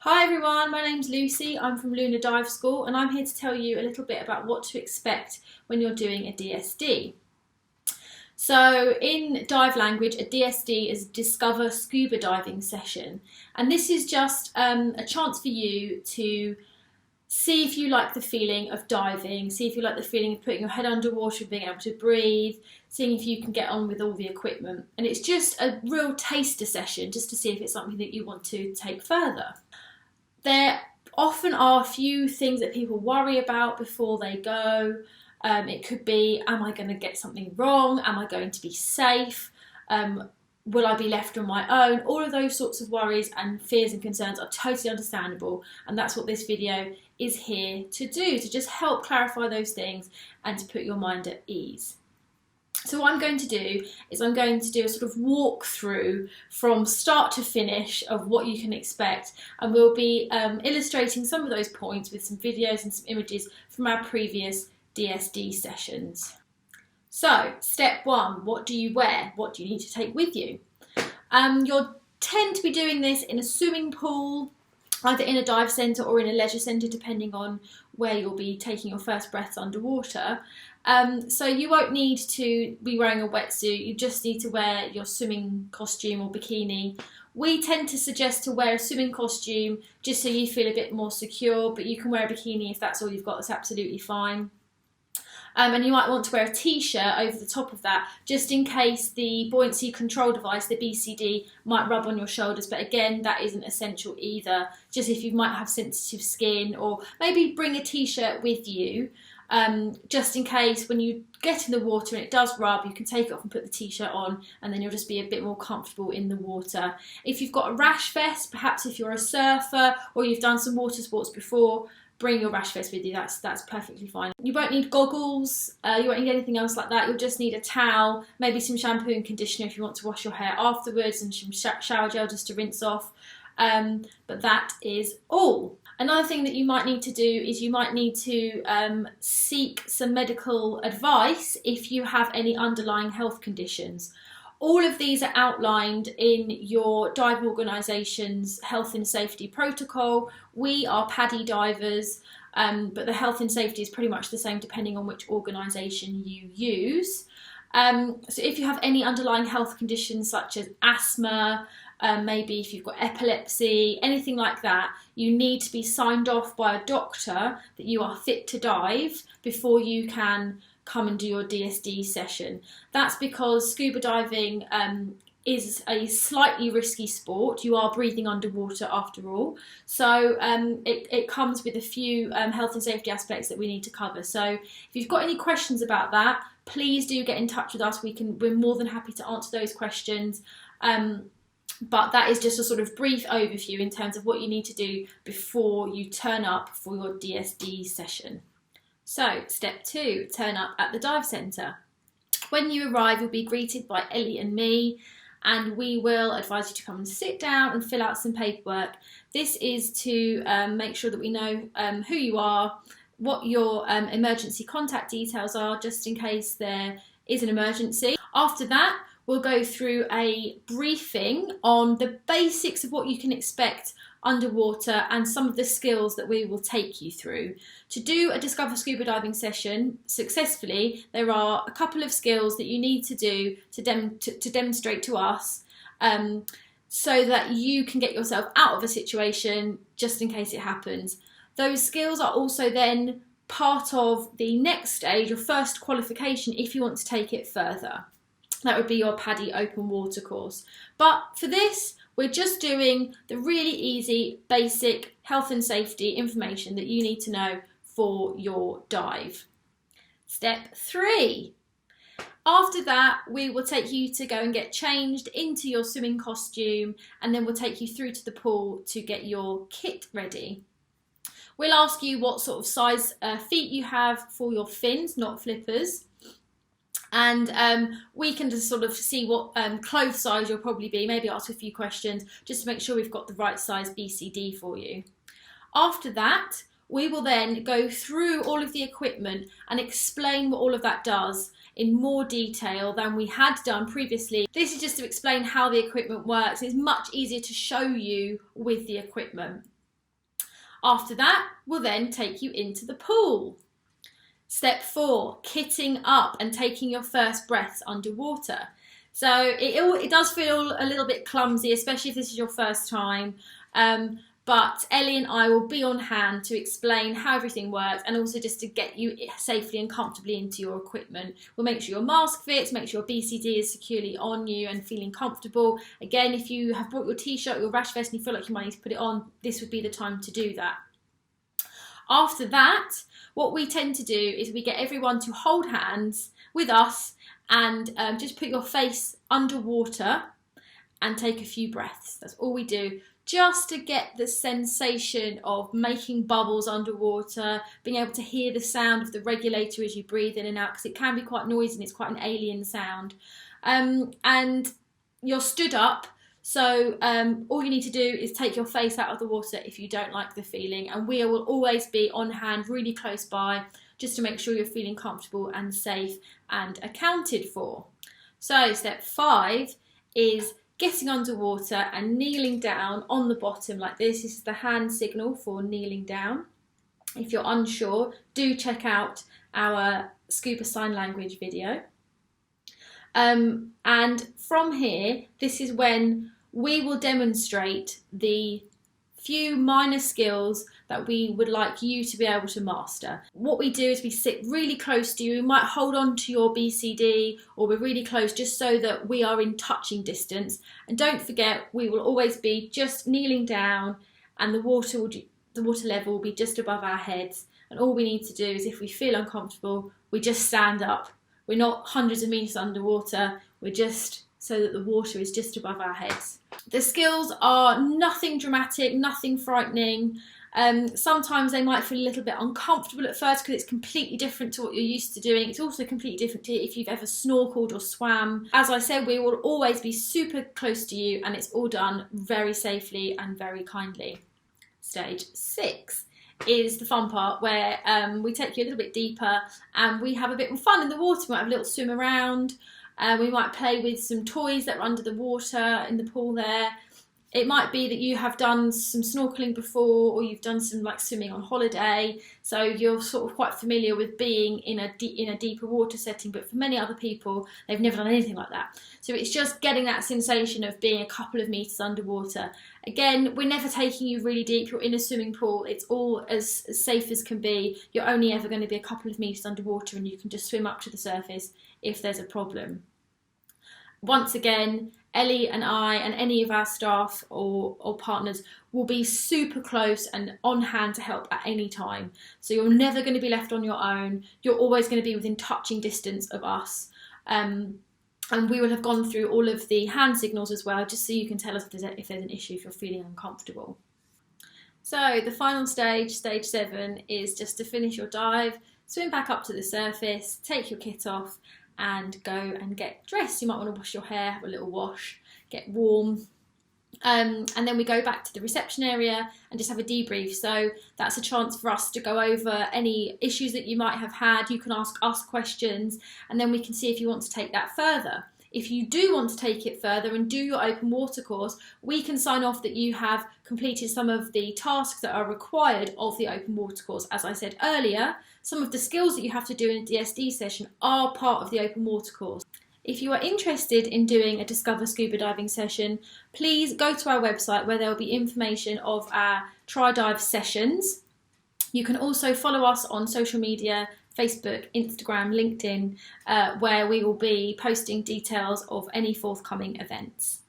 Hi everyone, my name's Lucy, I'm from Luna Dive School and I'm here to tell you a little bit about what to expect when you're doing a DSD. So in dive language, a DSD is Discover Scuba Diving session, and this is just a chance for you to see if you like the feeling of diving, see if you like the feeling of putting your head underwater and being able to breathe, seeing if you can get on with all the equipment. And it's just a real taster session just to see if it's something that you want to take further. There often are a few things that people worry about before they go. It could be, am I going to get something wrong? Am I going to be safe? Will I be left on my own? All of those sorts of worries and fears and concerns are totally understandable, and that's what this video is here to do, to just help clarify those things and to put your mind at ease. So what I'm going to do is I'm going to do a sort of walkthrough from start to finish of what you can expect, and we'll be illustrating some of those points with some videos and some images from our previous DSD sessions. So, step one, what do you wear? What do you need to take with you? You'll tend to be doing this in a swimming pool, either in a dive centre or in a leisure centre, depending on where you'll be taking your first breaths underwater. So you won't need to be wearing a wetsuit, you just need to wear your swimming costume or bikini. We tend to suggest to wear a swimming costume just so you feel a bit more secure, but you can wear a bikini if that's all you've got, that's absolutely fine. And you might want to wear a t-shirt over the top of that, just in case the buoyancy control device, the BCD, might rub on your shoulders. But again, that isn't essential either, just if you might have sensitive skin, or maybe bring a t-shirt with you, just in case when you get in the water and it does rub, you can take it off and put the t-shirt on, and then you'll just be a bit more comfortable in the water. If you've got a rash vest, perhaps if you're a surfer or you've done some water sports before, bring your rash vest with you, that's perfectly fine. You won't need goggles, you won't need anything else like that. You'll just need a towel, maybe some shampoo and conditioner if you want to wash your hair afterwards, and some shower gel just to rinse off. But that is all. Another thing that you might need to do is you might need to seek some medical advice if you have any underlying health conditions. All of these are outlined in your dive organisation's health and safety protocol. We are PADI divers, but the health and safety is pretty much the same depending on which organisation you use. So if you have any underlying health conditions such as asthma, maybe if you've got epilepsy, anything like that, you need to be signed off by a doctor that you are fit to dive before you can come and do your DSD session. That's because scuba diving is a slightly risky sport. You are breathing underwater after all, so it comes with a few health and safety aspects that we need to cover. So if you've got any questions about that, please do get in touch with us. We're more than happy to answer those questions. But that is just a sort of brief overview in terms of what you need to do before you turn up for your DSD session. So, step 2, turn up at the dive centre. When you arrive, you'll be greeted by Ellie and me, and we will advise you to come and sit down and fill out some paperwork. This is to make sure that we know who you are, what your emergency contact details are, just in case there is an emergency. After that, we'll go through a briefing on the basics of what you can expect underwater and some of the skills that we will take you through. To do a Discover Scuba Diving session successfully, there are a couple of skills that you need to do to demonstrate to us so that you can get yourself out of a situation just in case it happens. Those skills are also then part of the next stage, your first qualification, if you want to take it further. That would be your PADI open water course. But for this, we're just doing the really easy, basic health and safety information that you need to know for your dive. Step 3. After that, we will take you to go and get changed into your swimming costume, and then we'll take you through to the pool to get your kit ready. We'll ask you what sort of size feet you have for your fins, not flippers. And we can just sort of see what clothes size you'll probably be, maybe ask a few questions just to make sure we've got the right size BCD for you. After that, we will then go through all of the equipment and explain what all of that does in more detail than we had done previously. This is just to explain how the equipment works. It's much easier to show you with the equipment. After that, we'll then take you into the pool. Step 4, kitting up and taking your first breaths underwater. So it does feel a little bit clumsy, especially if this is your first time. But Ellie and I will be on hand to explain how everything works and also just to get you safely and comfortably into your equipment. We'll make sure your mask fits, make sure your BCD is securely on you and feeling comfortable. Again, if you have brought your t-shirt, your rash vest and you feel like you might need to put it on, this would be the time to do that. After that, what we tend to do is we get everyone to hold hands with us and just put your face underwater and take a few breaths. That's all we do, just to get the sensation of making bubbles underwater, being able to hear the sound of the regulator as you breathe in and out, because it can be quite noisy and it's quite an alien sound. And you're stood up, so all you need to do is take your face out of the water if you don't like the feeling, and we will always be on hand really close by just to make sure you're feeling comfortable and safe and accounted for. So step 5 is getting underwater and kneeling down on the bottom like this. This is the hand signal for kneeling down. If you're unsure, do check out our scuba sign language video. And from here, this is when we will demonstrate the few minor skills that we would like you to be able to master. What we do is we sit really close to you. We might hold on to your BCD or we're really close just so that we are in touching distance. And don't forget, we will always be just kneeling down and the water level will be just above our heads. And all we need to do is, if we feel uncomfortable, we just stand up. We're not hundreds of meters underwater. We're just so that the water is just above our heads. The skills are nothing dramatic, nothing frightening. Sometimes they might feel a little bit uncomfortable at first because it's completely different to what you're used to doing. It's also completely different to if you've ever snorkeled or swam. As I said, we will always be super close to you and it's all done very safely and very kindly. Stage 6 is the fun part where we take you a little bit deeper and we have a bit of fun in the water. We might have a little swim around. We might play with some toys that are under the water in the pool there. It might be that you have done some snorkeling before or you've done some like swimming on holiday, so you're sort of quite familiar with being in a deeper water setting, but for many other people, they've never done anything like that. So it's just getting that sensation of being a couple of meters underwater. Again, we're never taking you really deep. You're in a swimming pool. It's all as safe as can be. You're only ever going to be a couple of meters underwater and you can just swim up to the surface if there's a problem. Once again, Ellie and I and any of our staff or partners will be super close and on hand to help at any time. So you're never going to be left on your own. You're always going to be within touching distance of us. And we will have gone through all of the hand signals as well, just so you can tell us if there's an issue, if you're feeling uncomfortable. So the final stage, stage 7, is just to finish your dive, swim back up to the surface, take your kit off, and go and get dressed. You might want to wash your hair, have a little wash, get warm. And then we go back to the reception area and just have a debrief. So that's a chance for us to go over any issues that you might have had. You can ask us questions and then we can see if you want to take that further. If you do want to take it further and do your open water course, we can sign off that you have completed some of the tasks that are required of the open water course. As I said earlier, some of the skills that you have to do in a DSD session are part of the open water course. If you are interested in doing a Discover Scuba Diving session, please go to our website where there will be information of our tri-dive sessions. You can also follow us on social media, Facebook, Instagram, LinkedIn, where we will be posting details of any forthcoming events.